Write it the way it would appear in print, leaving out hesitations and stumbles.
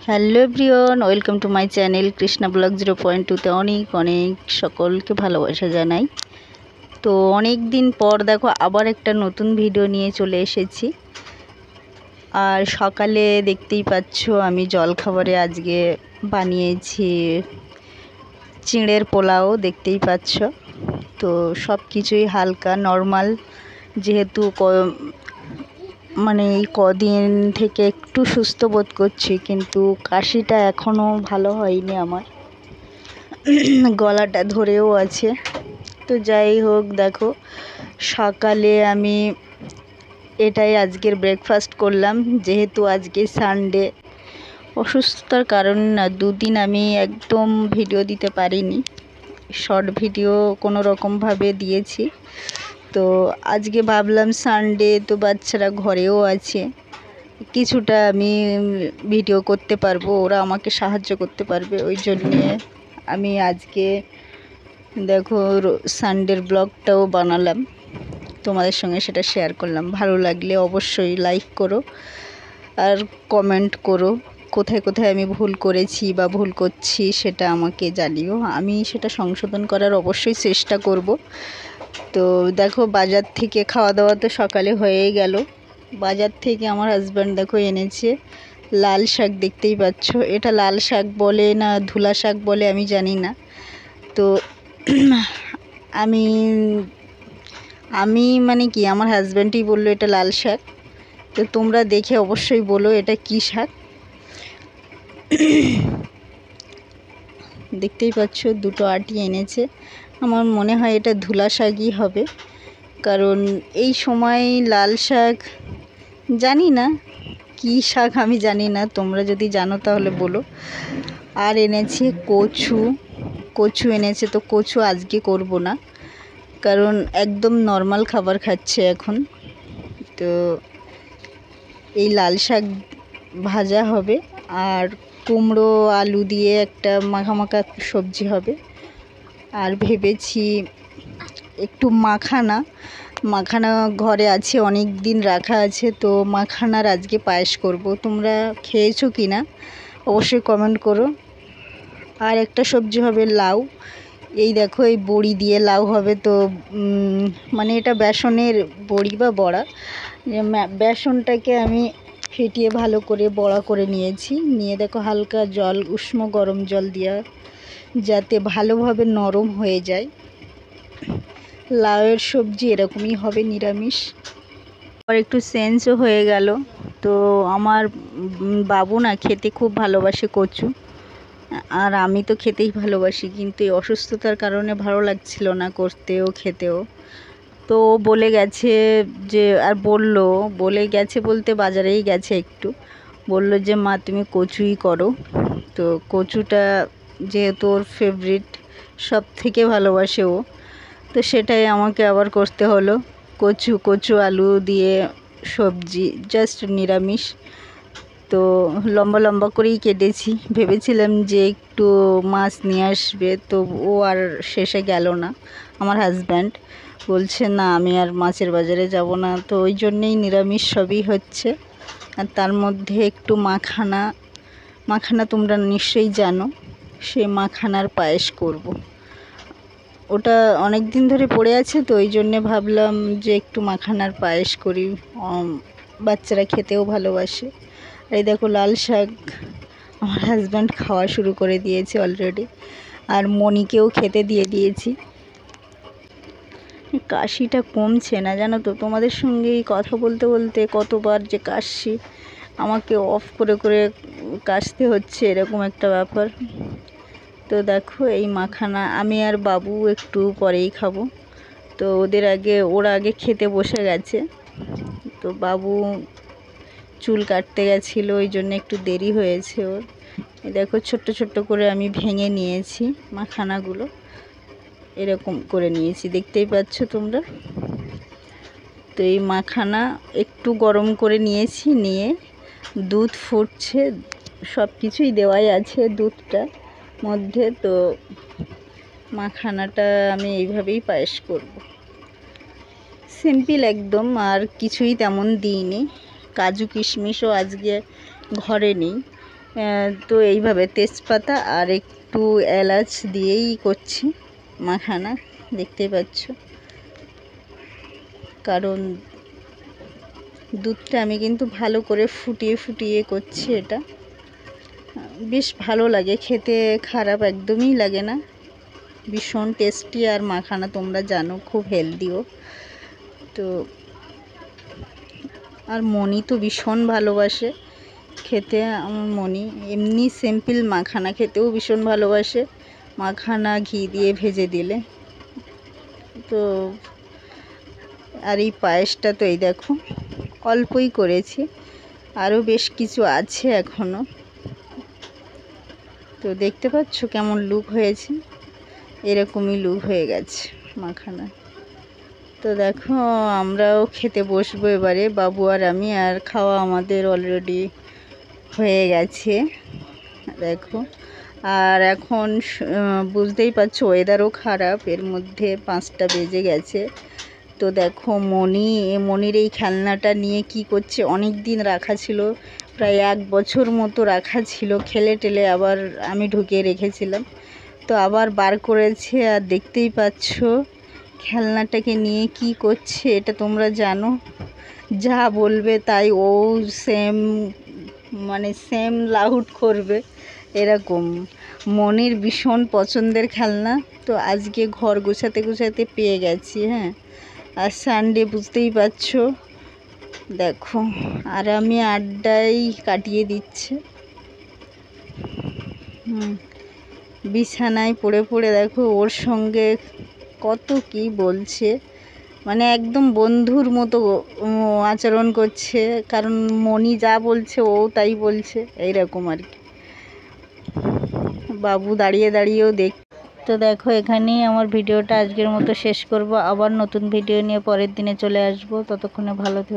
Hello everyone, welcome to my channel Krishna blog 0.2তে অনেক অনেক সকলকে ভালোবাসা জানাই। তো অনেক দিন পর দেখো আবার একটা নতুন ভিডিও নিয়ে চলে এসেছি। আর সকালে দেখতেই পাচ্ছ আমি জলখাবারে আজকে বানিয়েছি চিঁড়ের পোলাও, দেখতেই পাচ্ছ। তো সব কিছুই হালকা নর্মাল, যেহেতু এই কদিন থেকে একটু সুস্থ বোধ করছি, কিন্তু কাশিটা এখনও ভালো হয়নি, আমার গলাটা ধরেও আছে। তো যাই হোক, দেখো সকালে আমি এটাই আজকের ব্রেকফাস্ট করলাম, যেহেতু আজকে সানডে। অসুস্থতার কারণে না দুদিন আমি একদম ভিডিও দিতে পারিনি, শর্ট ভিডিও কোনো রকমভাবে দিয়েছি। তো আজকে ভাবলাম সানডে তো বাচ্চারা ঘরেও আছে, কিছুটা আমি ভিডিও করতে পারবো, ওরা আমাকে সাহায্য করতে পারবে। ওই জন্যে আমি আজকে দেখো সানডের ব্লগটাও বানালাম, তোমাদের সঙ্গে সেটা শেয়ার করলাম। ভালো লাগলে অবশ্যই লাইক করো আর কমেন্ট করো, কোথায় কোথায় আমি ভুল করেছি বা ভুল করছি সেটা আমাকে জানিও, আমি সেটা সংশোধন করার অবশ্যই চেষ্টা করব। তো দেখো বাজার থেকে খাওয়া দাওয়া তো সকালে হয়েই গেল। বাজার থেকে আমার হাজব্যান্ড দেখো এনেছে লাল শাক, দেখতেই পাচ্ছ। এটা লাল শাক বলে না ধুলা শাক বলে আমি জানি না। তো আমি কি আমার হাজব্যান্ডই বললো এটা লাল শাক। তো তোমরা দেখে অবশ্যই বলো এটা কি শাক। দেখতেই পাচ্ছ দুটো আটি এনেছে, আমার মনে হয় এটা ধুলা শাকই হবে, কারণ এই সময় লাল শাক জানি না কি শাক, আমি জানি না, তোমরা যদি জানো তাহলে বলো। আর এনেছে কচু এনেছে। তো কচু আজকে করব না, কারণ একদম নর্মাল খাবার খাচ্ছে এখন। তো এই লাল শাক ভাজা হবে, আর কুমড়ো আলু দিয়ে একটা মাখা সবজি হবে। আর ভেবেছি একটু মাখানা ঘরে আছে, অনেক দিন রাখা আছে, তো মাখানার আজকে পায়েস করব। তোমরা খেয়েছো কি না অবশ্যই কমেন্ট করো। আর একটা সবজি হবে লাউ, এই দেখো এই বড়ি দিয়ে লাউ হবে। তো এটা বেসনের বড়ি বা বড়া, বেসনটাকে আমি ফেটিয়ে ভালো করে বড়া করে নিয়েছি, নিয়ে দেখো হালকা জল, উষ্ণ গরম জল দিয়া, যাতে ভালোভাবে নরম হয়ে যায়। লাউয়ের সবজি এরকমই হবে, নিরামিষ। আর একটু চেঞ্জও হয়ে গেল। তো আমার বাবু না খেতে খুব ভালোবাসে কচু, আর আমি তো খেতেই ভালোবাসি, কিন্তু এই অসুস্থতার কারণে ভালো লাগছিল না করতেও খেতেও। তো বলে গেছে যে, আর বলে গেছে বলতে বাজারেই গেছে, একটু বলল যে মা তুমি কচুই করো। তো কচুটা যেহেতু ওর ফেভারিট, সব থেকে ভালোবাসে ও, তো সেটাই আমাকে আবার করতে হলো। কচু আলু দিয়ে সবজি, জাস্ট নিরামিষ। তো লম্বা লম্বা করেই কেটেছি, ভেবেছিলাম যে একটু মাছ নিয়ে আসবে, তো ও আর শেষে গেল না। আমার হাজব্যান্ড বলছে না আমি আর মাছের বাজারে যাব না, তো ওই জন্যেই নিরামিষ সবই হচ্ছে। আর তার মধ্যে একটু মাখানা তোমরা নিশ্চয়ই জানো, সে মাখানার পায়েস করব। ওটা অনেক দিন ধরে পড়ে আছে, তো ওই জন্যে ভাবলাম যে একটু মাখানার পায়েস করি, বাচ্চারা খেতেও ভালোবাসে। এই দেখো লাল শাক আমার হাজব্যান্ড খাওয়া শুরু করে দিয়েছে অলরেডি, আর মনিকেও খেতে দিয়ে দিয়েছি। কাশিটা কমছে না জানো তো, তোমাদের সঙ্গে কথা বলতে বলতে কতবার যে কাশছি, আমাকে অফ করে করে কাশতে হচ্ছে, এরকম একটা ব্যাপার। তো দেখো এই মাখানা আমি আর বাবু একটু পরেই খাবো, তো ওরা আগে খেতে বসে গেছে। তো বাবু চুল কাটতে গেছিলো, ওই জন্য একটু দেরি হয়েছে ওর। দেখো ছোট্ট ছোট্ট করে আমি ভেঙে নিয়েছি মাখানাগুলো, এরকম করে নিয়েছি, দেখতেই পাচ্ছ তোমরা। তো এই মাখানা একটু গরম করে নিয়েছি, নিয়ে দুধ ফুটছে, সব কিছুই দেওয়াই আছে দুধটা মধ্যে। তো মাখানাটা আমি এইভাবেই পায়েস করব, সিম্পল একদম, আর কিছুই তেমন দিইনি। কাজু কিশমিশও আজকে ঘরে নেই, তো এইভাবে তেজপাতা আর একটু এলাচ দিয়েই করছি মাখানা, দেখতেই পাচ্ছ। কারণ দুধটা আমি কিন্তু ভালো করে ফুটিয়ে ফুটিয়ে করছি। এটা বেশ ভালো লাগে খেতে, খারাপ একদমই লাগে না, ভীষণ টেস্টি। আর মাখানা তোমরা জানো খুব হেলদিও। তো আর মনি তো ভীষণ ভালোবাসে খেতে। আমার মনি এমনি সিম্পল মাখানা খেতেও ভীষণ ভালোবাসে, মাখানা ঘি দিয়ে ভেজে দিলে। তো আর এই পায়েসটা তো এই দেখো অল্পই করেছি, আরও বেশ কিছু আছে এখনও। তো দেখতে পাচ্ছ কেমন লুক হয়েছে, এরকমই লুক হয়ে গেছে মাখানা। তো দেখো আমরাও খেতে বসবো এবারে, বাবু আর আমি। আর খাওয়া আমাদের অলরেডি হয়ে গেছে দেখো। আর এখন বুঝতেই পারছো ওয়েদারও খারাপ, এর মধ্যে 5টা বেজে গেছে। তো দেখো মনির এই খেলনাটা নিয়ে কি করছে। অনেক দিন রাখা ছিল, প্রায় 1 বছর মতো রাখা ছিল, খেলে টেলে আবার আমি ঢুকিয়ে রেখেছিলাম। তো আবার বার করেছে, আর দেখতেই পাচ্ছ খেলনাটাকে নিয়ে কি করছে। এটা তোমরা জানো, যা বলবে তাই ও সেম লাউড করবে এরকম। মনির ভীষণ পছন্দের খেলনা। তো আজকে ঘর গোছাতে গোছাতে পেয়ে গেছি। হ্যাঁ, আর সানডে বুঝতেই পারছো। দেখো আর আমি আড্ডাই কাটিয়ে দিচ্ছে। বিছানায় পড়ে পড়ে দেখো ওর সঙ্গে কত কি বলছে, মানে একদম বন্ধুর মতো আচরণ করছে। কারণ মনি যা বলছে ও তাই বলছে, এইরকম আর কি। বাবু দাঁড়িয়ে দাঁড়িয়েও দেখ। তো দেখো এখানেই আমার ভিডিওটা আজকের মতো শেষ করব। আবার নতুন ভিডিও নিয়ে পরের দিনে চলে আসব। ততক্ষণে ভালো থেকো।